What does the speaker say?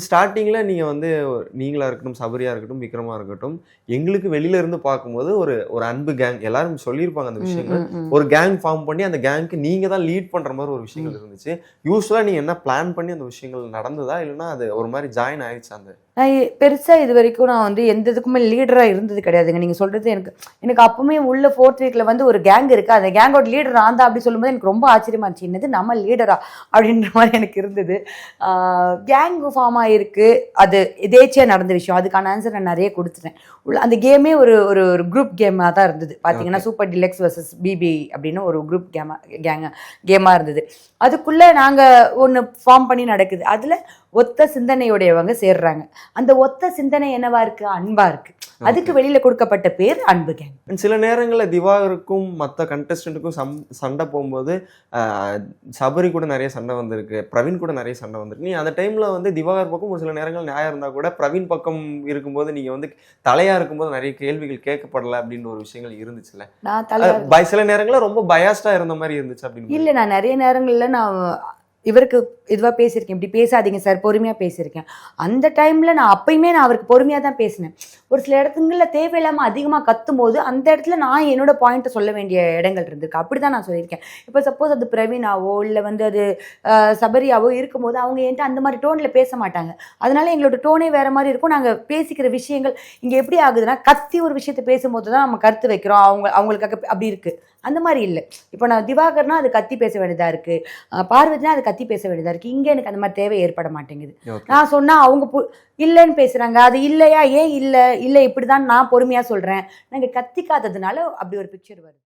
ஸ்டார்ட்டிங்ல நீங்க வந்து நீங்களா இருக்கட்டும், சபரியா இருக்கட்டும், விக்ரமா இருக்கட்டும், எங்களுக்கு வெளியில இருந்து பார்க்கும்போது ஒரு ஒரு அன்பு கேங் எல்லாரும் சொல்லியிருப்பாங்க அந்த விஷயங்கள். ஒரு கேங் ஃபார்ம் பண்ணி அந்த கேங்க்கு நீங்க தான் லீட் பண்ற மாரி ஒரு விஷயங்கள் இருந்துச்சு. யூசுவலா நீங்க என்ன பிளான் பண்ணி அந்த விஷயங்கள் நடந்ததா? இல்லன்னா அது ஒரு மாரி ஜாயின் ஆயிடுச்சா அந்த நான் பெருசா இதுவரைக்கும் நான் வந்து எந்த இதுக்குமே லீடரா இருந்தது கிடையாதுங்க. நீங்க சொல்றது எனக்கு எனக்கு அப்பவுமே உள்ள 4th வீக்ல வந்து ஒரு கேங் இருக்கு. அந்த கேங்கோட லீடர் நான் தான் அப்படி சொல்லும்போது எனக்கு ரொம்ப ஆச்சரியமா இருந்துச்சு. என்னது நம்ம லீடரா? அப்படின்ற மாதிரி எனக்கு இருந்தது. கேங் ஃபார்ம் ஆயிருக்கு. அது எதேர்ச்சியா நடந்த விஷயம். அதுக்கான ஆன்சர் நான் நிறைய கொடுத்துட்டேன். அந்த கேமே ஒரு ஒரு ஒரு குரூப் கேமாக தான் இருந்தது. பார்த்தீங்கன்னா சூப்பர் டிலக்ஸ் வர்சஸ் பிபி அப்படின்னு ஒரு குரூப் கேமா இருந்தது. அதுக்குள்ள நாங்க ஒன்று ஃபார்ம் பண்ணி நடக்குது. அதுல ஒத்த சிந்தனையுடையவங்க சேர்றாங்க. அந்த ஒத்த சிந்தனை என்னவா இருக்கு? அன்பா இருக்கு. அதுக்கு வெளியில கொடுக்கப்பட்ட பேர் அன்பு கேங். சில நேரங்கள்ல திவாகருக்கும் மற்ற கண்டஸ்டன்ட்டுக்கும் சண்டை போகும்போது சபரி கூட நிறைய சண்டை வந்திருக்கு, பிரவீன் கூட நிறைய சண்டை வந்திருக்கு. நீ அந்த டைம்ல வந்து திவாகர் பக்கம் ஒரு சில நேரங்கள் நியாயம் இருந்தா கூட பிரவீன் பக்கம் இருக்கும்போது நீங்க வந்து தலையா இருக்கும்போது நிறைய கேள்விகள் கேட்கப்படல அப்படின்னு ஒரு விஷயங்கள் இருந்துச்சுல்ல. நான் சில நேரங்கள்ல ரொம்ப பயாஸ்டா இருந்த மாதிரி இருந்துச்சு அப்படின்னு. இல்ல, நான் நிறைய நேரங்கள்ல நான் இவருக்கு இதுவாக பேசியிருக்கேன், இப்படி பேசாதீங்க சார், பொறுமையாக பேசியிருக்கேன். அந்த டைமில் நான் அப்பயுமே நான் அவருக்கு பொறுமையாக தான் பேசினேன். ஒரு சில இடத்துங்களில் தேவையில்லாமல் அதிகமாக கத்தும் போது அந்த இடத்துல நான் என்னோட பாயிண்ட்டை சொல்ல வேண்டிய இடங்கள் இருந்திருக்கு. அப்படி தான் நான் சொல்லியிருக்கேன். இப்போ சப்போஸ் அது பிரவீனாவோ இல்லை வந்து அது சபரியாவோ இருக்கும்போது அவங்க என்கிட்ட அந்த மாதிரி டோனில் பேச மாட்டாங்க. அதனால எங்களோட டோனே வேறு மாதிரி இருக்கும். நாங்கள் பேசிக்கிற விஷயங்கள் இங்கே எப்படி ஆகுதுன்னா, கத்தி ஒரு விஷயத்தை பேசும்போது தான் நம்ம கருத்து வைக்கிறோம். அவங்களுக்காக அப்படி இருக்குது. அந்த மாதிரி இல்லை. இப்போ நான் திவாகர்னா அது கத்தி பேச வேண்டியதாக இருக்குது, பார்வதினா அது கத்தி பேச வேண்டியதாக இருக்குது. இங்கே எனக்கு அந்த மாதிரி தேவை ஏற்பட மாட்டேங்குது. நான் சொன்னால் அவங்க இல்லைன்னு பேசுகிறாங்க. அது இல்லையா? ஏன் இல்லை இல்லை இப்படி தான் நான் பொறுமையாக சொல்கிறேன். நாங்கள் கத்திக்காததுனால அப்படி ஒரு பிக்சர் வருது.